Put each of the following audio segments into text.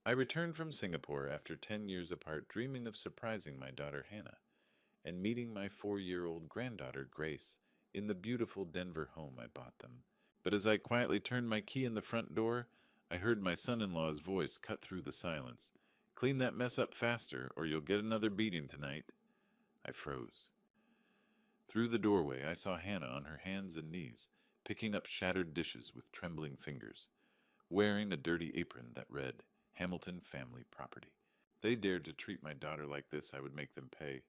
I returned from Singapore after 10 years apart, dreaming of surprising my daughter Hannah and meeting my 4-year-old granddaughter Grace in the beautiful Denver home I bought them. But as I quietly turned my key in the front door, I heard my son-in-law's voice cut through the silence. "Clean that mess up faster, or you'll get another beating tonight." I froze. Through the doorway, I saw Hannah on her hands and knees, picking up shattered dishes with trembling fingers, wearing a dirty apron that read, "Hamilton Family Property." They dared to treat my daughter like this, I would make them pay.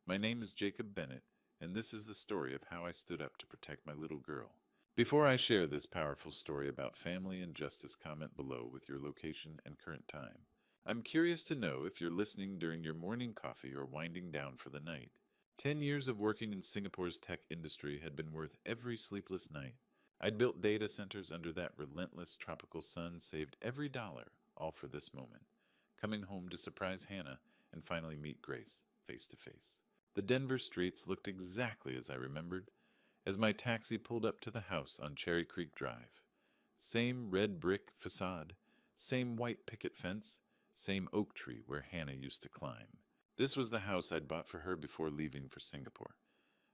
My name is Jacob Bennett, and this is the story of how I stood up to protect my little girl. Before I share this powerful story about family and justice, comment below with your location and current time. I'm curious to know if you're listening during your morning coffee or winding down for the night. 10 years of working in Singapore's tech industry had been worth every sleepless night. I'd built data centers under that relentless tropical sun, saved every dollar, all for this moment. Coming home to surprise Hannah and finally meet Grace face to face. The Denver streets looked exactly as I remembered as my taxi pulled up to the house on Cherry Creek Drive. Same red brick facade, same white picket fence, same oak tree where Hannah used to climb. This was the house I'd bought for her before leaving for Singapore,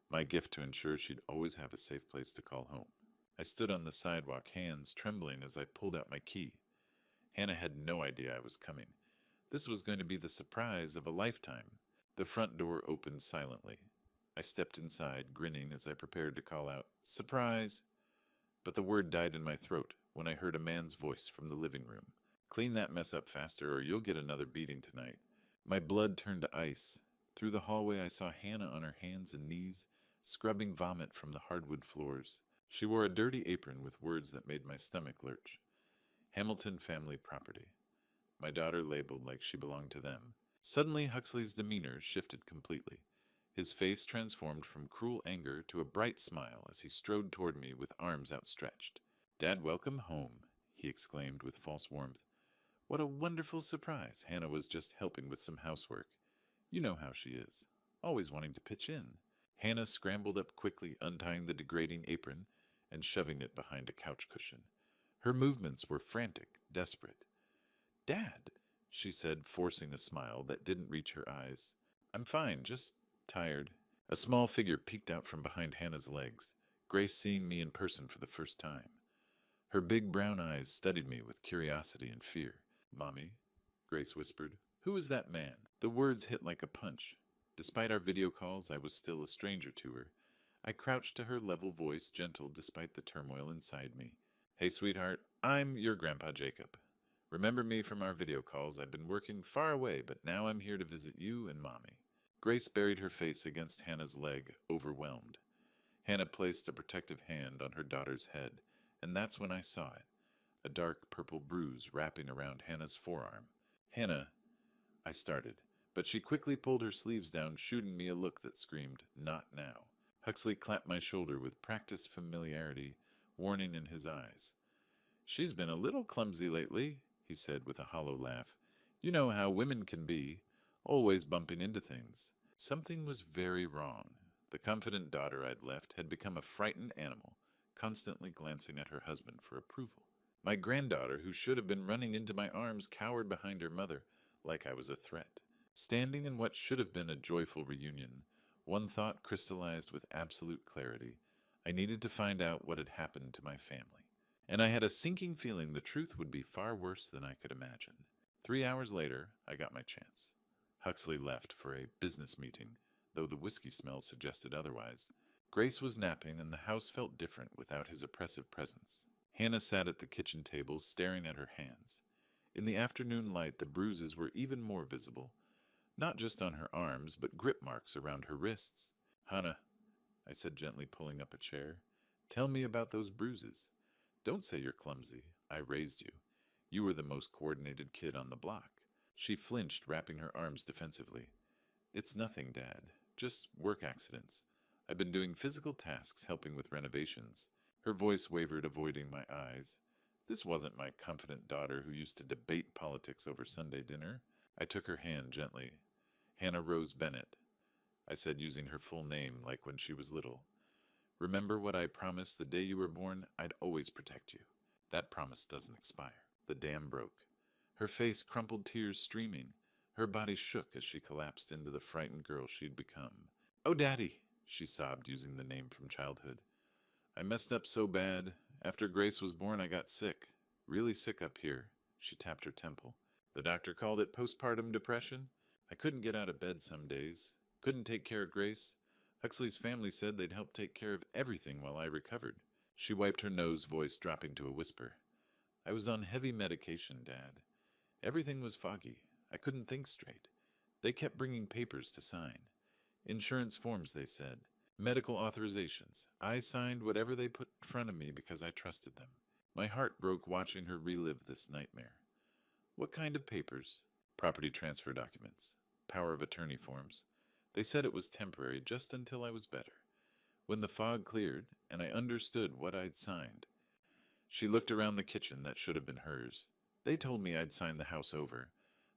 my gift to ensure she'd always have a safe place to call home. I stood on the sidewalk, hands trembling as I pulled out my key. Hannah had no idea I was coming. This was going to be the surprise of a lifetime. The front door opened silently. I stepped inside, grinning as I prepared to call out, "Surprise!" But the word died in my throat when I heard a man's voice from the living room. "Clean that mess up faster or you'll get another beating tonight." My blood turned to ice. Through the hallway I saw Hannah on her hands and knees, scrubbing vomit from the hardwood floors. She wore a dirty apron with words that made my stomach lurch. "Hamilton Family Property." My daughter labeled like she belonged to them. Suddenly Huxley's demeanor shifted completely. His face transformed from cruel anger to a bright smile as he strode toward me with arms outstretched. "Dad, welcome home," he exclaimed with false warmth. "What a wonderful surprise. Hannah was just helping with some housework. You know how she is, always wanting to pitch in." Hannah scrambled up quickly, untying the degrading apron and shoving it behind a couch cushion. Her movements were frantic, desperate. "Dad," she said, forcing a smile that didn't reach her eyes. "I'm fine, just tired." A small figure peeked out from behind Hannah's legs, Grace seeing me in person for the first time. Her big brown eyes studied me with curiosity and fear. "Mommy," Grace whispered, "who is that man?" The words hit like a punch. Despite our video calls, I was still a stranger to her. I crouched to her level voice, gentle despite the turmoil inside me. "Hey, sweetheart, I'm your Grandpa Jacob. Remember me from our video calls? I've been working far away, but now I'm here to visit you and Mommy." Grace buried her face against Hannah's leg, overwhelmed. Hannah placed a protective hand on her daughter's head, and that's when I saw it, a dark purple bruise wrapping around Hannah's forearm. "Hannah," I started, but she quickly pulled her sleeves down, shooting me a look that screamed, "Not now." Huxley clapped my shoulder with practiced familiarity, warning in his eyes. "She's been a little clumsy lately," he said with a hollow laugh. "You know how women can be, always bumping into things." Something was very wrong. The confident daughter I'd left had become a frightened animal, constantly glancing at her husband for approval. My granddaughter, who should have been running into my arms, cowered behind her mother, like I was a threat. Standing in what should have been a joyful reunion, one thought crystallized with absolute clarity. I needed to find out what had happened to my family. And I had a sinking feeling the truth would be far worse than I could imagine. 3 hours later, I got my chance. Huxley left for a business meeting, though the whiskey smell suggested otherwise. Grace was napping, and the house felt different without his oppressive presence. Hannah sat at the kitchen table, staring at her hands. In the afternoon light, the bruises were even more visible, not just on her arms, but grip marks around her wrists. "Hannah," I said, gently pulling up a chair, "tell me about those bruises. Don't say you're clumsy. I raised you. You were the most coordinated kid on the block." She flinched, wrapping her arms defensively. "It's nothing, Dad. Just work accidents. I've been doing physical tasks, helping with renovations." Her voice wavered, avoiding my eyes. This wasn't my confident daughter who used to debate politics over Sunday dinner. I took her hand gently. "Hannah Rose Bennett," I said, using her full name like when she was little. "Remember what I promised the day you were born? I'd always protect you. That promise doesn't expire." The dam broke. her face crumpled, tears streaming. Her body shook as she collapsed into the frightened girl she'd become. "Oh, Daddy," she sobbed, using the name from childhood. "I messed up so bad. After Grace was born, I got sick. Really sick up here." She tapped her temple. "The doctor called it postpartum depression. I couldn't get out of bed some days. Couldn't take care of Grace. Huxley's family said they'd help take care of everything while I recovered." She wiped her nose, voice dropping to a whisper. "I was on heavy medication, Dad. Everything was foggy. I couldn't think straight. They kept bringing papers to sign. Insurance forms, they said. Medical authorizations. I signed whatever they put in front of me because I trusted them. My heart broke watching her relive this nightmare." "What kind of papers?" "Property transfer documents. Power of attorney forms. They said it was temporary, just until I was better. When the fog cleared, and I understood what I'd signed." She looked around the kitchen that should have been hers. "They told me I'd signed the house over,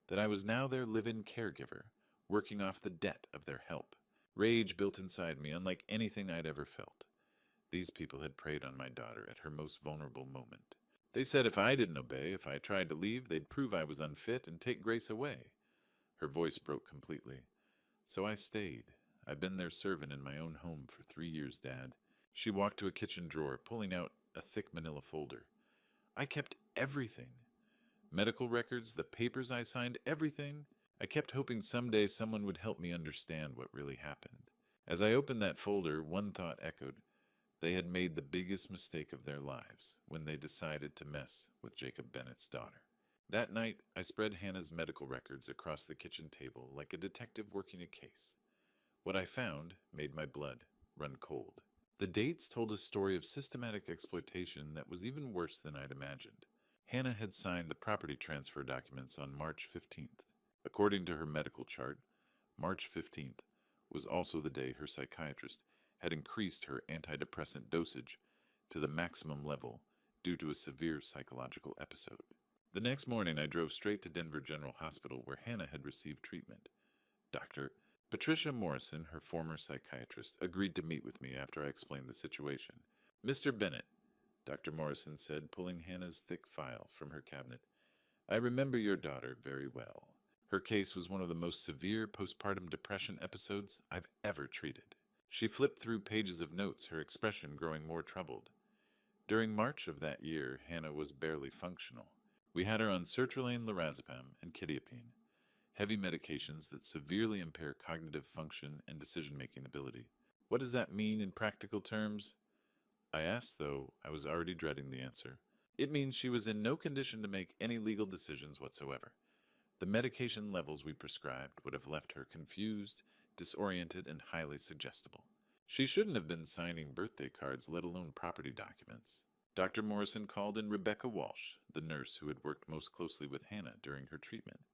that I was now their live-in caregiver, working off the debt of their help." Rage built inside me, unlike anything I'd ever felt. These people had preyed on my daughter at her most vulnerable moment. They said if I didn't obey, if I tried to leave, they'd prove I was unfit and take Grace away. Her voice broke completely. "So I stayed. I've been their servant in my own home for 3 years, Dad." She walked to a kitchen drawer, pulling out a thick manila folder. "I kept everything. Medical records, the papers I signed, everything. I kept hoping someday someone would help me understand what really happened." As I opened that folder, one thought echoed. They had made the biggest mistake of their lives when they decided to mess with Jacob Bennett's daughter. That night, I spread Hannah's medical records across the kitchen table like a detective working a case. What I found made my blood run cold. The dates told a story of systematic exploitation that was even worse than I'd imagined. Hannah had signed the property transfer documents on March 15th. According to her medical chart, March 15th was also the day her psychiatrist had increased her antidepressant dosage to the maximum level due to a severe psychological episode. The next morning, I drove straight to Denver General Hospital, where Hannah had received treatment. Dr. Patricia Morrison, her former psychiatrist, agreed to meet with me after I explained the situation. "Mr. Bennett," Dr. Morrison said, pulling Hannah's thick file from her cabinet, "I remember your daughter very well. Her case was one of the most severe postpartum depression episodes I've ever treated." She flipped through pages of notes, her expression growing more troubled. "During March of that year, Hannah was barely functional. We had her on sertraline, lorazepam, and quetiapine, heavy medications that severely impair cognitive function and decision-making ability." "What does that mean in practical terms?" I asked, though I was already dreading the answer. "It means she was in no condition to make any legal decisions whatsoever. The medication levels we prescribed would have left her confused, disoriented, and highly suggestible. She shouldn't have been signing birthday cards, let alone property documents." Dr. Morrison called in Rebecca Walsh, the nurse who had worked most closely with Hannah during her treatment.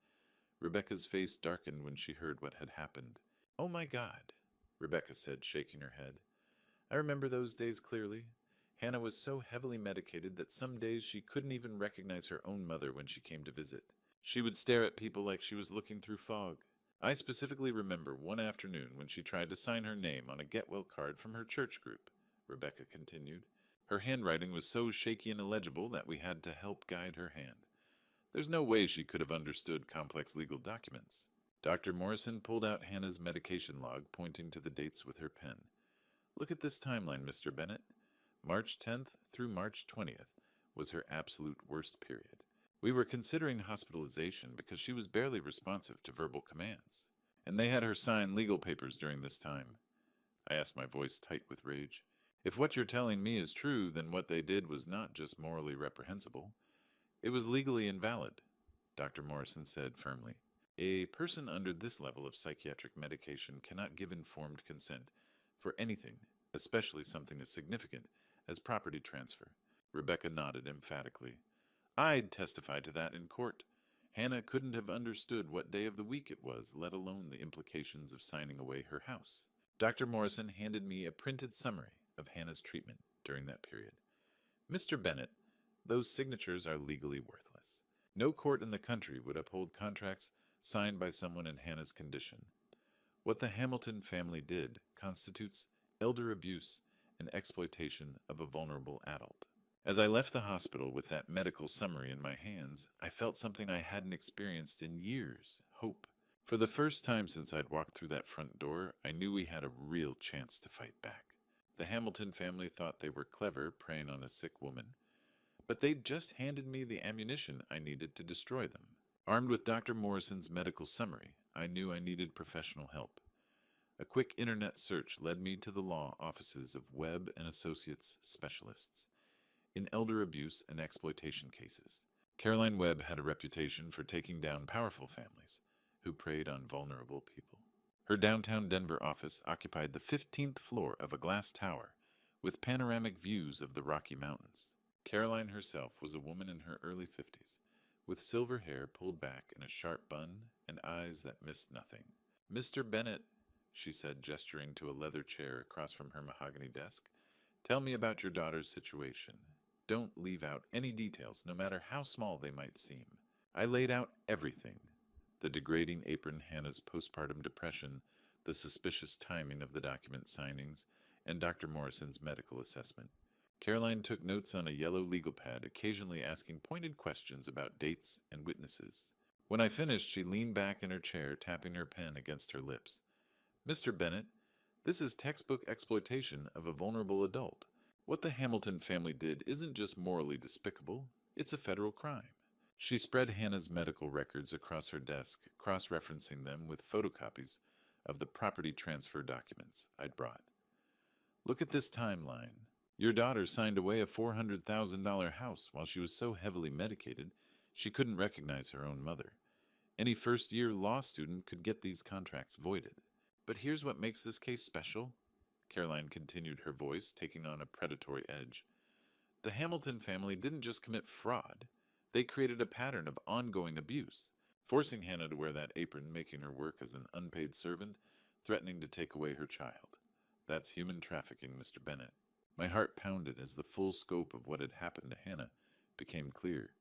Rebecca's face darkened when she heard what had happened. "Oh my God," Rebecca said, shaking her head. "I remember those days clearly. Hannah was so heavily medicated that some days she couldn't even recognize her own mother when she came to visit. She would stare at people like she was looking through fog. I specifically remember one afternoon when she tried to sign her name on a get well card from her church group," Rebecca continued. "Her handwriting was so shaky and illegible that we had to help guide her hand. There's no way she could have understood complex legal documents." Dr. Morrison pulled out Hannah's medication log, pointing to the dates with her pen. "Look at this timeline, Mr. Bennett. March 10th through March 20th was her absolute worst period. We were considering hospitalization because she was barely responsive to verbal commands. And they had her sign legal papers during this time." I asked, my voice tight with rage. "If what you're telling me is true, then what they did was not just morally reprehensible. It was legally invalid," Dr. Morrison said firmly. "A person under this level of psychiatric medication cannot give informed consent for anything, especially something as significant as property transfer." Rebecca nodded emphatically. "I'd testify to that in court. Hannah couldn't have understood what day of the week it was, let alone the implications of signing away her house." Dr. Morrison handed me a printed summary of Hannah's treatment during that period. "Mr. Bennett, those signatures are legally worthless. No court in the country would uphold contracts signed by someone in Hannah's condition. What the Hamilton family did constitutes elder abuse and exploitation of a vulnerable adult." As I left the hospital with that medical summary in my hands, I felt something I hadn't experienced in years: hope. For the first time since I'd walked through that front door, I knew we had a real chance to fight back. The Hamilton family thought they were clever preying on a sick woman, but they'd just handed me the ammunition I needed to destroy them. Armed with Dr. Morrison's medical summary, I knew I needed professional help. A quick internet search led me to the law offices of Webb and Associates specialists in elder abuse and exploitation cases. Caroline Webb had a reputation for taking down powerful families who preyed on vulnerable people. Her downtown Denver office occupied the 15th floor of a glass tower with panoramic views of the Rocky Mountains. Caroline herself was a woman in her early 50s, with silver hair pulled back in a sharp bun and eyes that missed nothing. "Mr. Bennett," she said, gesturing to a leather chair across from her mahogany desk, "tell me about your daughter's situation. Don't leave out any details, no matter how small they might seem." I laid out everything: the degrading apron Hannah's postpartum depression, the suspicious timing of the document signings, and Dr. Morrison's medical assessment. Caroline took notes on a yellow legal pad, occasionally asking pointed questions about dates and witnesses. When I finished, she leaned back in her chair, tapping her pen against her lips. "Mr. Bennett, this is textbook exploitation of a vulnerable adult. What the Hamilton family did isn't just morally despicable, it's a federal crime." She spread Hannah's medical records across her desk, cross-referencing them with photocopies of the property transfer documents I'd brought. "Look at this timeline. Your daughter signed away a $400,000 house while she was so heavily medicated she couldn't recognize her own mother. Any first-year law student could get these contracts voided. But here's what makes this case special," Caroline continued, her voice taking on a predatory edge. "The Hamilton family didn't just commit fraud. They created a pattern of ongoing abuse, forcing Hannah to wear that apron, making her work as an unpaid servant, threatening to take away her child. That's human trafficking, Mr. Bennett." My heart pounded as the full scope of what had happened to Hannah became clear.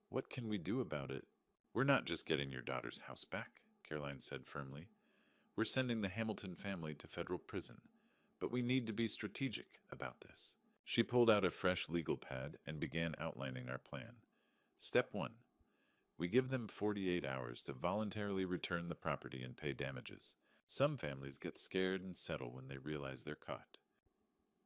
"What can we do about it?" "We're not just getting your daughter's house back," Caroline said firmly. "We're sending the Hamilton family to federal prison. But we need to be strategic about this." She pulled out a fresh legal pad and began outlining our plan. Step 1. We give them 48 hours to voluntarily return the property and pay damages. Some families get scared and settle when they realize they're caught.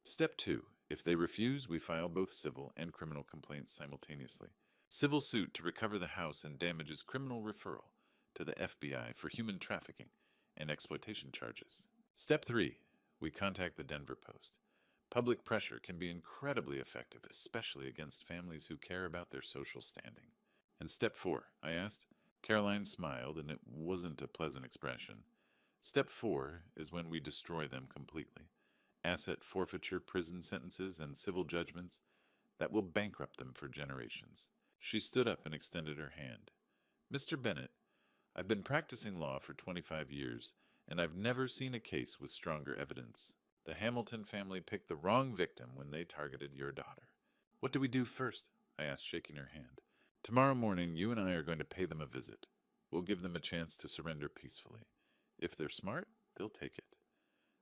Step 2. If they refuse, we file both civil and criminal complaints simultaneously. Civil suit to recover the house and damages, criminal referral to the FBI for human trafficking and exploitation charges. Step 3. We contact the Denver Post. Public pressure can be incredibly effective, especially against families who care about their social standing. "And step 4, I asked. Caroline smiled, and it wasn't a pleasant expression. "Step 4 is when we destroy them completely. Asset forfeiture, prison sentences, and civil judgments that will bankrupt them for generations." She stood up and extended her hand. "Mr. Bennett, I've been practicing law for 25 years, and I've never seen a case with stronger evidence. The Hamilton family picked the wrong victim when they targeted your daughter." "What do we do first?" I asked, shaking her hand. "Tomorrow morning, you and I are going to pay them a visit. We'll give them a chance to surrender peacefully. If they're smart, they'll take it."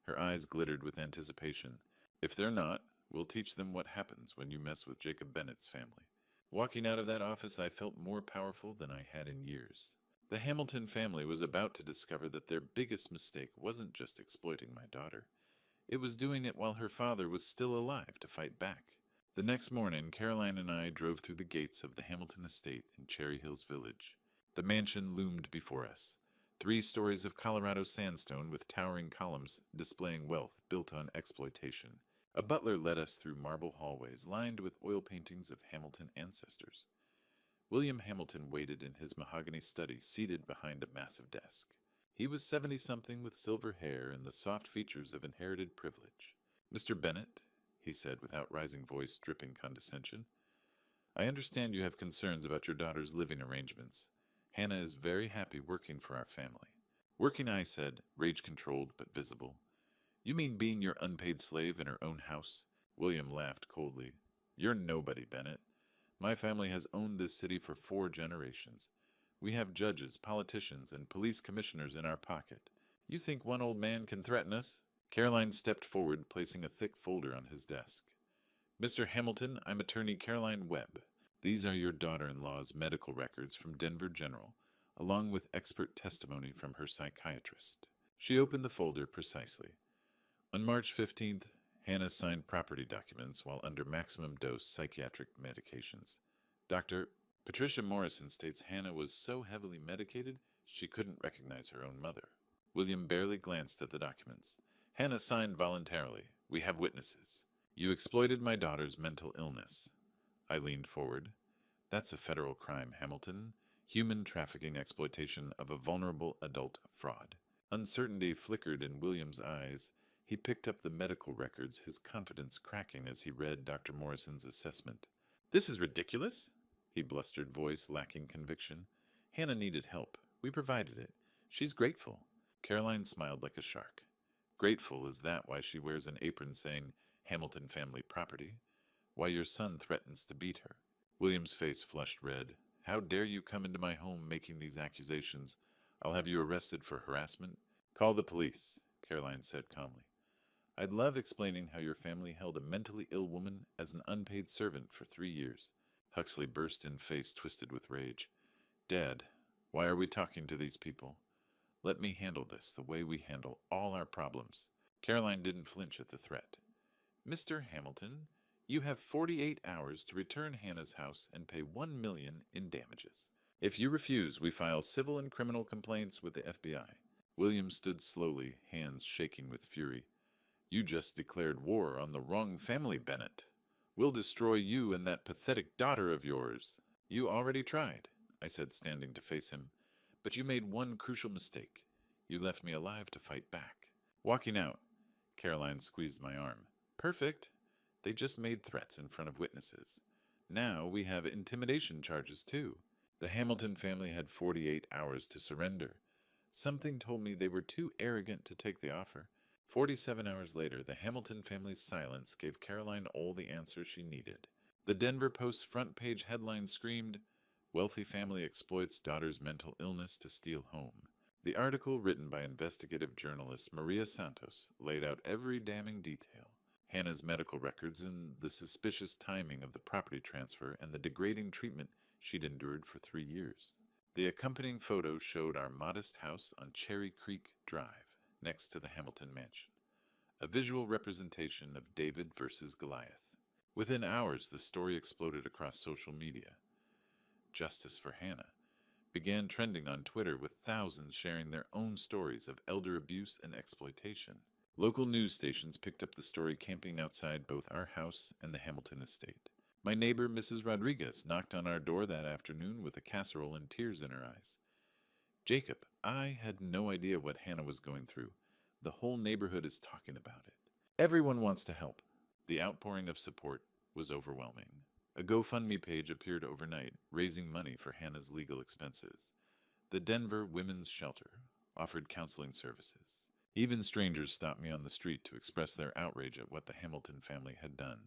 Her eyes glittered with anticipation. "If they're not, we'll teach them what happens when you mess with Jacob Bennett's family." Walking out of that office, I felt more powerful than I had in years. The Hamilton family was about to discover that their biggest mistake wasn't just exploiting my daughter. It was doing it while her father was still alive to fight back. The next morning, Caroline and I drove through the gates of the Hamilton estate in Cherry Hills Village. The mansion loomed before us. 3 stories of Colorado sandstone with towering columns displaying wealth built on exploitation. A butler led us through marble hallways lined with oil paintings of Hamilton ancestors. William Hamilton waited in his mahogany study, seated behind a massive desk. He was 70-something with silver hair and the soft features of inherited privilege. "Mr. Bennett," he said with outrising voice dripping condescension, "I understand you have concerns about your daughter's living arrangements. Hannah is very happy working for our family." "Working," I said, rage-controlled but visible. "You mean being your unpaid slave in her own house?" William laughed coldly. "You're nobody, Bennett. My family has owned this city for 4 generations. We have judges, politicians, and police commissioners in our pocket. You think one old man can threaten us?" Caroline stepped forward, placing a thick folder on his desk. Mr. Hamilton, I'm attorney Caroline Webb. These are your daughter-in-law's medical records from Denver General, along with expert testimony from her psychiatrist. She opened the folder precisely. On March 15th, Hannah signed property documents while under maximum dose psychiatric medications. Dr. Patricia Morrison states Hannah was so heavily medicated she couldn't recognize her own mother. William barely glanced at the documents. Hannah signed voluntarily. We have witnesses. You exploited my daughter's mental illness. I leaned forward. That's a federal crime, Hamilton. Human trafficking exploitation of a vulnerable adult fraud. Uncertainty flickered in William's eyes. He picked up the medical records, his confidence cracking as he read Dr. Morrison's assessment. This is ridiculous, he blustered, voice lacking conviction. Hannah needed help. We provided it. She's grateful. Caroline smiled like a shark. Grateful, is that why she wears an apron saying Hamilton family property? Why your son threatens to beat her? William's face flushed red. How dare you come into my home making these accusations? I'll have you arrested for harassment. Call the police, Caroline said calmly. I'd love explaining how your family held a mentally ill woman as an unpaid servant for 3 years. Huxley burst in, face twisted with rage. Dad, why are we talking to these people? Let me handle this the way we handle all our problems. Caroline didn't flinch at the threat. Mr. Hamilton, you have 48 hours to return Hannah's house and pay $1 million in damages. If you refuse, we file civil and criminal complaints with the FBI. William stood slowly, hands shaking with fury. You just declared war on the wrong family, Bennett. We'll destroy you and that pathetic daughter of yours. You already tried, I said, standing to face him. But you made one crucial mistake. You left me alive to fight back. Walking out, Caroline squeezed my arm. Perfect. They just made threats in front of witnesses. Now we have intimidation charges, too. The Hamilton family had 48 hours to surrender. Something told me they were too arrogant to take the offer. 47 hours later, the Hamilton family's silence gave Caroline all the answers she needed. The Denver Post's front-page headline screamed, Wealthy family exploits daughter's mental illness to steal home. The article, written by investigative journalist Maria Santos, laid out every damning detail. Hannah's medical records and the suspicious timing of the property transfer and the degrading treatment she'd endured for 3 years. The accompanying photo showed our modest house on Cherry Creek Drive, next to the Hamilton mansion, a visual representation of David versus Goliath. Within hours, the story exploded across social media. Justice for Hannah began trending on Twitter, with thousands sharing their own stories of elder abuse and exploitation. Local news stations picked up the story, camping outside both our house and the Hamilton estate. My neighbor, Mrs. Rodriguez, knocked on our door that afternoon with a casserole and tears in her eyes. Jacob, I had no idea what Hannah was going through. The whole neighborhood is talking about it. Everyone wants to help. The outpouring of support was overwhelming. A GoFundMe page appeared overnight, raising money for Hannah's legal expenses. The Denver Women's Shelter offered counseling services. Even strangers stopped me on the street to express their outrage at what the Hamilton family had done.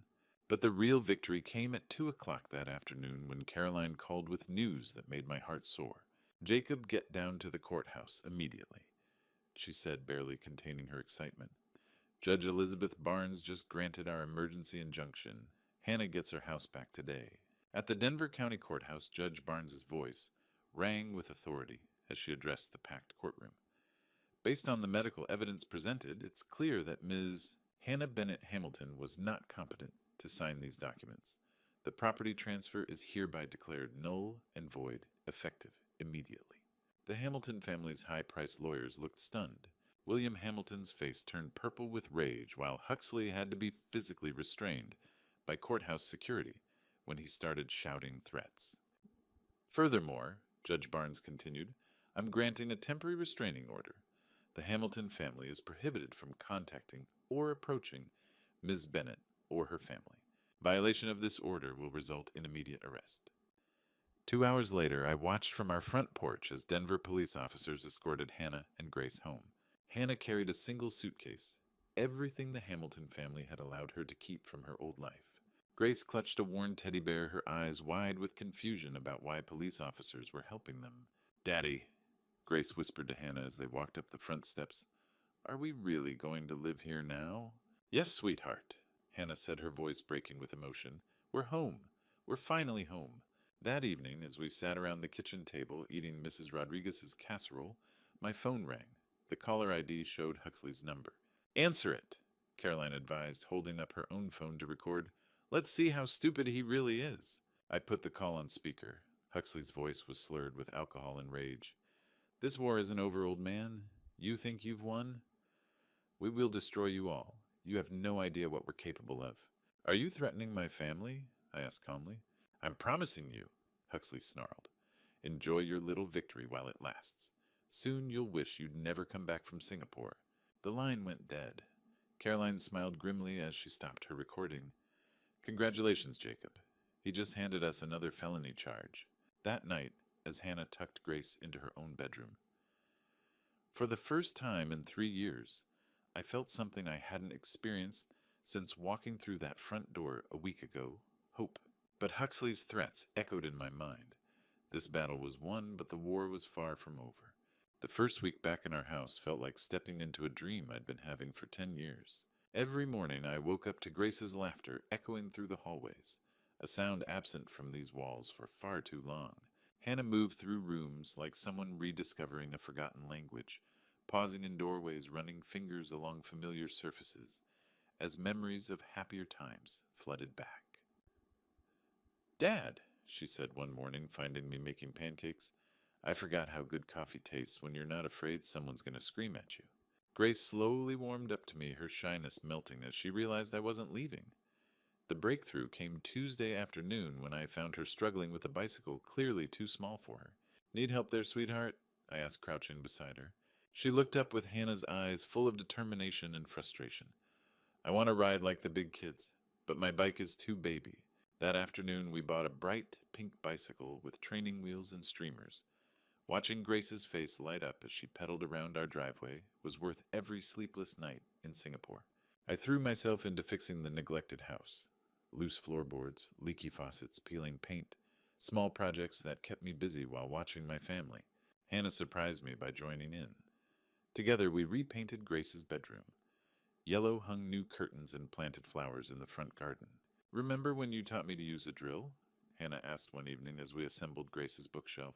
But the real victory came at 2 o'clock that afternoon, when Caroline called with news that made my heart soar. Jacob, get down to the courthouse immediately, she said, barely containing her excitement. Judge Elizabeth Barnes just granted our emergency injunction. Hannah gets her house back today. At the Denver County Courthouse, Judge Barnes's voice rang with authority as she addressed the packed courtroom. Based on the medical evidence presented, it's clear that Ms. Hannah Bennett Hamilton was not competent to sign these documents. The property transfer is hereby declared null and void, effective immediately. The Hamilton family's high-priced lawyers looked stunned. William Hamilton's face turned purple with rage, while Huxley had to be physically restrained by courthouse security when he started shouting threats. Furthermore, Judge Barnes continued, I'm granting a temporary restraining order. The Hamilton family is prohibited from contacting or approaching Ms. Bennett or her family. Violation of this order will result in immediate arrest. 2 hours later, I watched from our front porch as Denver police officers escorted Hannah and Grace home. Hannah carried a single suitcase, everything the Hamilton family had allowed her to keep from her old life. Grace clutched a worn teddy bear, her eyes wide with confusion about why police officers were helping them. Daddy, Grace whispered to Hannah as they walked up the front steps, are we really going to live here now? Yes, sweetheart, Hannah said, her voice breaking with emotion. We're home. We're finally home. That evening, as we sat around the kitchen table eating Mrs. Rodriguez's casserole, my phone rang. The caller ID showed Huxley's number. Answer it, Caroline advised, holding up her own phone to record. Let's see how stupid he really is. I put the call on speaker. Huxley's voice was slurred with alcohol and rage. This war isn't over, old man. You think you've won? We will destroy you all. You have no idea what we're capable of. Are you threatening my family? I asked calmly. I'm promising you, Huxley snarled. Enjoy your little victory while it lasts. Soon you'll wish you'd never come back from Singapore. The line went dead. Caroline smiled grimly as she stopped her recording. Congratulations, Jacob. He just handed us another felony charge. That night, as Hannah tucked Grace into her own bedroom. For the first time in 3 years, I felt something I hadn't experienced since walking through that front door a week ago, hope. But Huxley's threats echoed in my mind. This battle was won, but the war was far from over. The first week back in our house felt like stepping into a dream I'd been having for 10 years. Every morning I woke up to Grace's laughter echoing through the hallways, a sound absent from these walls for far too long. Hannah moved through rooms like someone rediscovering a forgotten language, pausing in doorways, running fingers along familiar surfaces, as memories of happier times flooded back. Dad, she said one morning, finding me making pancakes, I forgot how good coffee tastes when you're not afraid someone's going to scream at you. Grace slowly warmed up to me, her shyness melting as she realized I wasn't leaving. The breakthrough came Tuesday afternoon when I found her struggling with a bicycle clearly too small for her. Need help there, sweetheart? I asked, crouching beside her. She looked up with Hannah's eyes full of determination and frustration. I want to ride like the big kids, but my bike is too baby. That afternoon we bought a bright pink bicycle with training wheels and streamers. Watching Grace's face light up as she pedaled around our driveway was worth every sleepless night in Singapore. I threw myself into fixing the neglected house. Loose floorboards, leaky faucets, peeling paint, small projects that kept me busy while watching my family. Hannah surprised me by joining in. Together we repainted Grace's bedroom. Yellow hung new curtains and planted flowers in the front garden. Remember when you taught me to use a drill? Hannah asked one evening as we assembled Grace's bookshelf.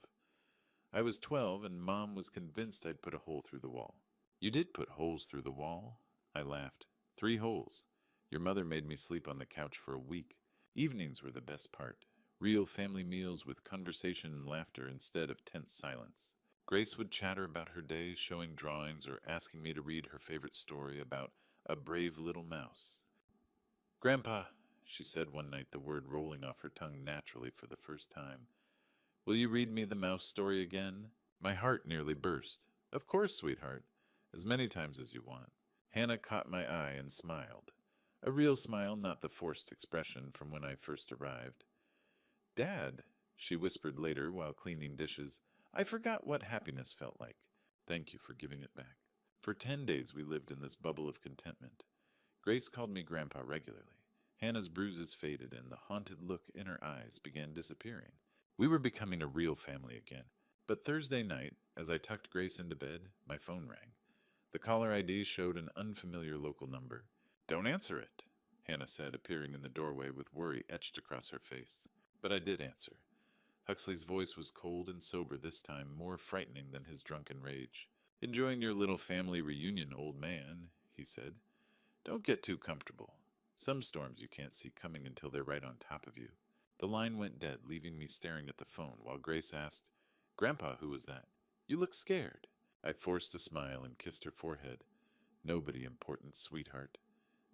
I was 12 and Mom was convinced I'd put a hole through the wall. You did put holes through the wall? I laughed. 3 holes. Your mother made me sleep on the couch for a week. Evenings were the best part. Real family meals with conversation and laughter instead of tense silence. Grace would chatter about her day, showing drawings or asking me to read her favorite story about a brave little mouse. Grandpa, she said one night, the word rolling off her tongue naturally for the first time. Will you read me the mouse story again? My heart nearly burst. Of course, sweetheart. As many times as you want. Hannah caught my eye and smiled. A real smile, not the forced expression from when I first arrived. Dad, she whispered later while cleaning dishes, I forgot what happiness felt like. Thank you for giving it back. For 10 days we lived in this bubble of contentment. Grace called me Grandpa regularly. Hannah's bruises faded and the haunted look in her eyes began disappearing. We were becoming a real family again. But Thursday night, as I tucked Grace into bed, my phone rang. The caller ID showed an unfamiliar local number. Don't answer it, Hannah said, appearing in the doorway with worry etched across her face. But I did answer. Huxley's voice was cold and sober this time, more frightening than his drunken rage. Enjoying your little family reunion, old man, he said. Don't get too comfortable. Some storms you can't see coming until they're right on top of you. The line went dead, leaving me staring at the phone while Grace asked, Grandpa, who was that? You look scared. I forced a smile and kissed her forehead. Nobody important, sweetheart.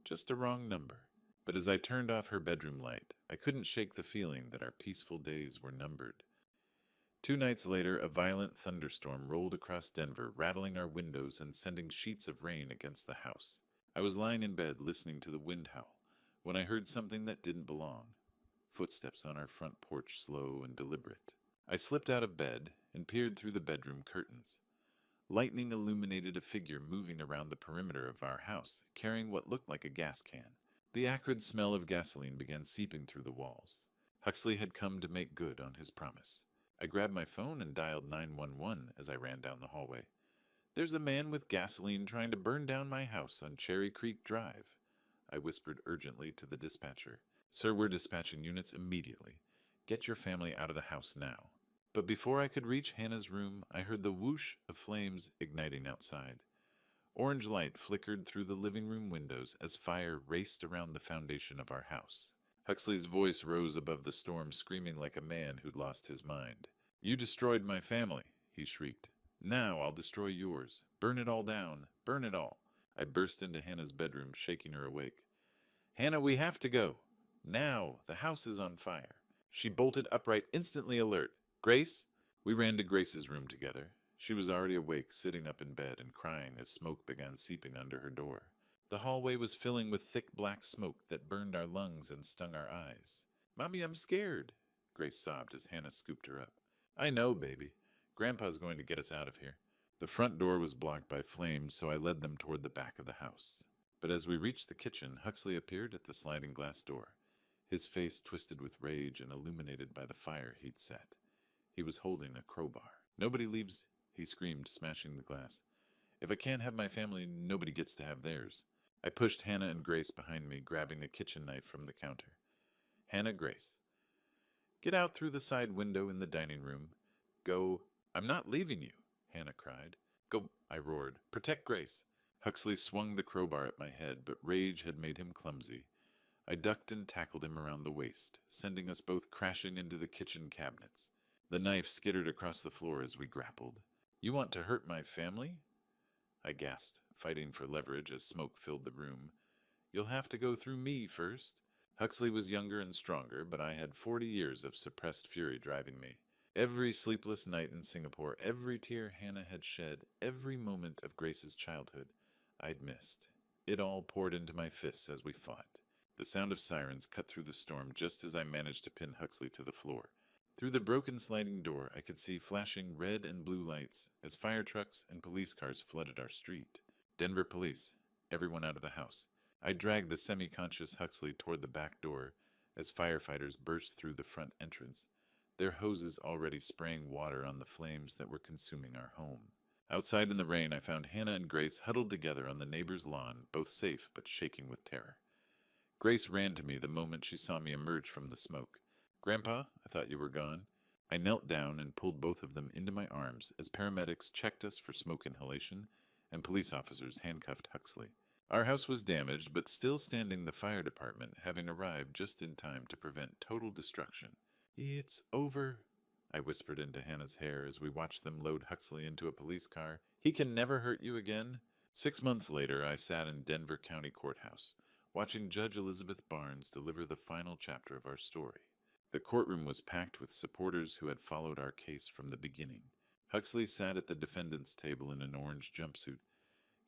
Just a wrong number. But as I turned off her bedroom light, I couldn't shake the feeling that our peaceful days were numbered. 2 nights later, a violent thunderstorm rolled across Denver, rattling our windows and sending sheets of rain against the house. I was lying in bed listening to the wind howl when I heard something that didn't belong. Footsteps on our front porch, slow and deliberate. I slipped out of bed and peered through the bedroom curtains. Lightning illuminated a figure moving around the perimeter of our house, carrying what looked like a gas can. The acrid smell of gasoline began seeping through the walls. Huxley had come to make good on his promise. I grabbed my phone and dialed 911 as I ran down the hallway. There's a man with gasoline trying to burn down my house on Cherry Creek Drive. I whispered urgently to the dispatcher. Sir, we're dispatching units immediately. Get your family out of the house now. But before I could reach Hannah's room, I heard the whoosh of flames igniting outside. Orange light flickered through the living room windows as fire raced around the foundation of our house. Huxley's voice rose above the storm, screaming like a man who'd lost his mind. You destroyed my family, he shrieked. Now I'll destroy yours. Burn it all down. Burn it all. I burst into Hannah's bedroom, shaking her awake. Hannah, we have to go. Now, the house is on fire. She bolted upright, instantly alert. Grace? We ran to Grace's room together. She was already awake, sitting up in bed and crying as smoke began seeping under her door. The hallway was filling with thick black smoke that burned our lungs and stung our eyes. Mommy, I'm scared, Grace sobbed as Hannah scooped her up. I know, baby. Grandpa's going to get us out of here. The front door was blocked by flames, so I led them toward the back of the house. But as we reached the kitchen, Huxley appeared at the sliding glass door, his face twisted with rage and illuminated by the fire he'd set. He was holding a crowbar. Nobody leaves, he screamed, smashing the glass. If I can't have my family, nobody gets to have theirs. I pushed Hannah and Grace behind me, grabbing a kitchen knife from the counter. Hannah, Grace. Get out through the side window in the dining room. Go. I'm not leaving you, Hannah cried. Go, I roared. Protect Grace. Huxley swung the crowbar at my head, but rage had made him clumsy. I ducked and tackled him around the waist, sending us both crashing into the kitchen cabinets. The knife skittered across the floor as we grappled. You want to hurt my family? I gasped, fighting for leverage as smoke filled the room. You'll have to go through me first. Huxley was younger and stronger, but I had 40 years of suppressed fury driving me. Every sleepless night in Singapore, every tear Hannah had shed, every moment of Grace's childhood, I'd missed. It all poured into my fists as we fought. The sound of sirens cut through the storm just as I managed to pin Huxley to the floor. Through the broken sliding door, I could see flashing red and blue lights as fire trucks and police cars flooded our street. Denver police, everyone out of the house. I dragged the semi-conscious Huxley toward the back door as firefighters burst through the front entrance, their hoses already spraying water on the flames that were consuming our home. Outside in the rain, I found Hannah and Grace huddled together on the neighbor's lawn, both safe but shaking with terror. Grace ran to me the moment she saw me emerge from the smoke. Grandpa, I thought you were gone. I knelt down and pulled both of them into my arms as paramedics checked us for smoke inhalation and police officers handcuffed Huxley. Our house was damaged, but still standing, the fire department having arrived just in time to prevent total destruction. It's over, I whispered into Hannah's hair as we watched them load Huxley into a police car. He can never hurt you again. 6 months later, I sat in Denver County Courthouse, watching Judge Elizabeth Barnes deliver the final chapter of our story. The courtroom was packed with supporters who had followed our case from the beginning. Huxley sat at the defendant's table in an orange jumpsuit,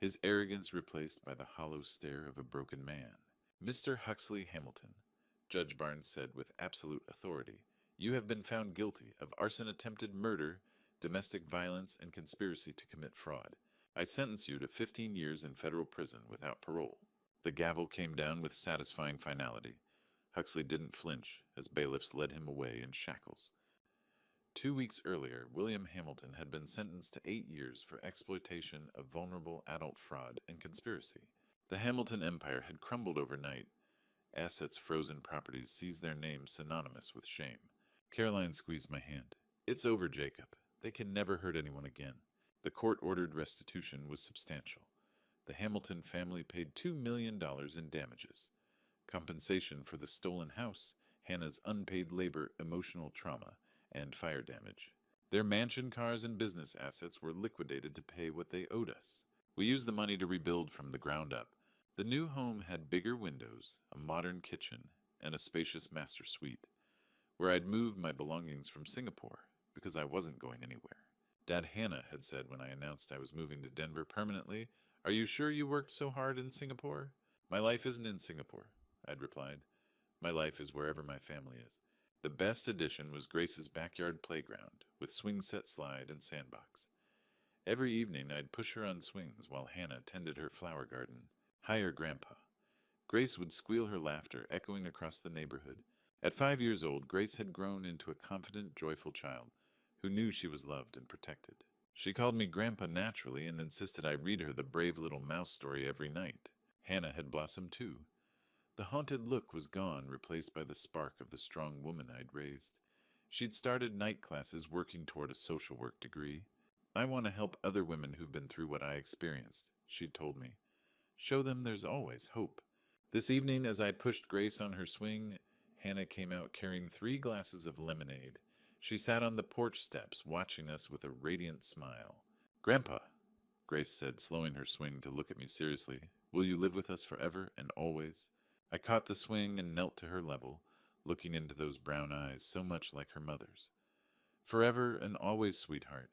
his arrogance replaced by the hollow stare of a broken man. Mr. Huxley Hamilton, Judge Barnes said with absolute authority, you have been found guilty of arson, attempted murder, domestic violence, and conspiracy to commit fraud. I sentence you to 15 years in federal prison without parole. The gavel came down with satisfying finality. Huxley didn't flinch as bailiffs led him away in shackles. 2 weeks earlier, William Hamilton had been sentenced to 8 years for exploitation of vulnerable adult fraud and conspiracy. The Hamilton empire had crumbled overnight. Assets, frozen properties seized their names synonymous with shame. Caroline squeezed my hand. It's over, Jacob. They can never hurt anyone again. The court-ordered restitution was substantial. The Hamilton family paid $2 million in damages. Compensation for the stolen house, Hannah's unpaid labor, emotional trauma, and fire damage. Their mansion cars and business assets were liquidated to pay what they owed us. We used the money to rebuild from the ground up. The new home had bigger windows, a modern kitchen, and a spacious master suite, where I'd moved my belongings from Singapore because I wasn't going anywhere. Dad Hannah had said when I announced I was moving to Denver permanently, "Are you sure you worked so hard in Singapore?" "My life isn't in Singapore," I'd replied. "My life is wherever my family is." The best addition was Grace's backyard playground, with swing set slide and sandbox. Every evening I'd push her on swings while Hannah tended her flower garden. Hire Grandpa. Grace would squeal her laughter, echoing across the neighborhood. At 5 years old, Grace had grown into a confident, joyful child who knew she was loved and protected. She called me Grandpa naturally and insisted I read her the brave little mouse story every night. Hannah had blossomed too. The haunted look was gone, replaced by the spark of the strong woman I'd raised. She'd started night classes working toward a social work degree. I want to help other women who've been through what I experienced, she'd told me. Show them there's always hope. This evening, as I pushed Grace on her swing, Hannah came out carrying 3 glasses of lemonade. She sat on the porch steps, watching us with a radiant smile. "Grandpa," Grace said, slowing her swing to look at me seriously, "will you live with us forever and always?" I caught the swing and knelt to her level, looking into those brown eyes so much like her mother's. "Forever and always, sweetheart.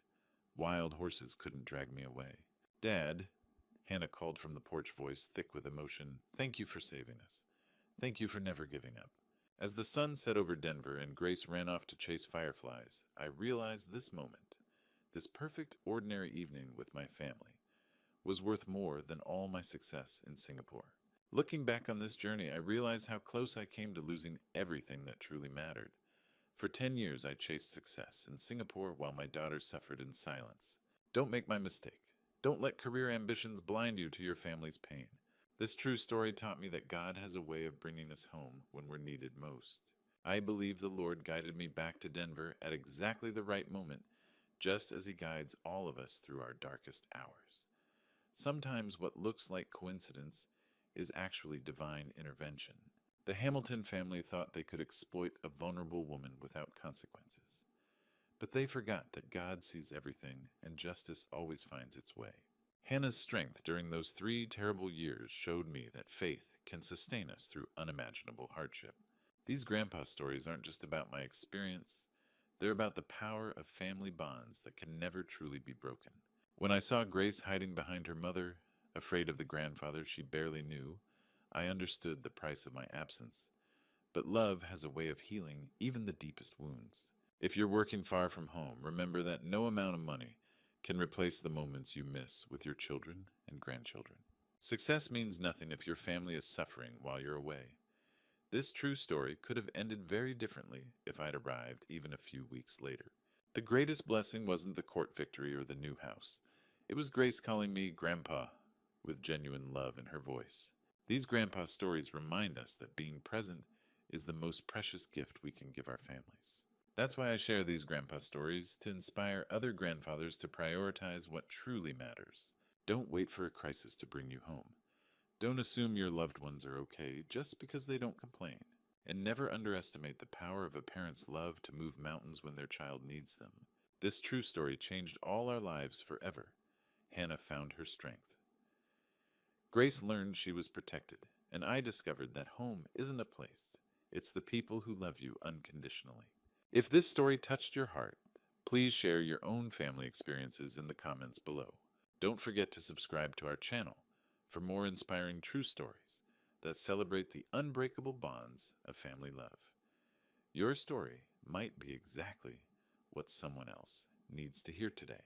Wild horses couldn't drag me away." "Dad," Hannah called from the porch, voice thick with emotion, "thank you for saving us. Thank you for never giving up." As the sun set over Denver and Grace ran off to chase fireflies, I realized this moment, this perfect ordinary evening with my family, was worth more than all my success in Singapore. Looking back on this journey, I realized how close I came to losing everything that truly mattered. For 10 years, I chased success in Singapore while my daughter suffered in silence. Don't make my mistake. Don't let career ambitions blind you to your family's pain. This true story taught me that God has a way of bringing us home when we're needed most. I believe the Lord guided me back to Denver at exactly the right moment, just as He guides all of us through our darkest hours. Sometimes what looks like coincidence is actually divine intervention. The Hamilton family thought they could exploit a vulnerable woman without consequences. But they forgot that God sees everything and justice always finds its way. Hannah's strength during those 3 terrible years showed me that faith can sustain us through unimaginable hardship. These grandpa stories aren't just about my experience, they're about the power of family bonds that can never truly be broken. When I saw Grace hiding behind her mother, afraid of the grandfather she barely knew, I understood the price of my absence. But love has a way of healing even the deepest wounds. If you're working far from home, remember that no amount of money can replace the moments you miss with your children and grandchildren. Success means nothing if your family is suffering while you're away. This true story could have ended very differently if I'd arrived even a few weeks later. The greatest blessing wasn't the court victory or the new house. It was Grace calling me Grandpa with genuine love in her voice. These grandpa stories remind us that being present is the most precious gift we can give our families. That's why I share these grandpa stories, to inspire other grandfathers to prioritize what truly matters. Don't wait for a crisis to bring you home. Don't assume your loved ones are okay just because they don't complain. And never underestimate the power of a parent's love to move mountains when their child needs them. This true story changed all our lives forever. Hannah found her strength. Grace learned she was protected, and I discovered that home isn't a place. It's the people who love you unconditionally. If this story touched your heart, please share your own family experiences in the comments below. Don't forget to subscribe to our channel for more inspiring true stories that celebrate the unbreakable bonds of family love. Your story might be exactly what someone else needs to hear today.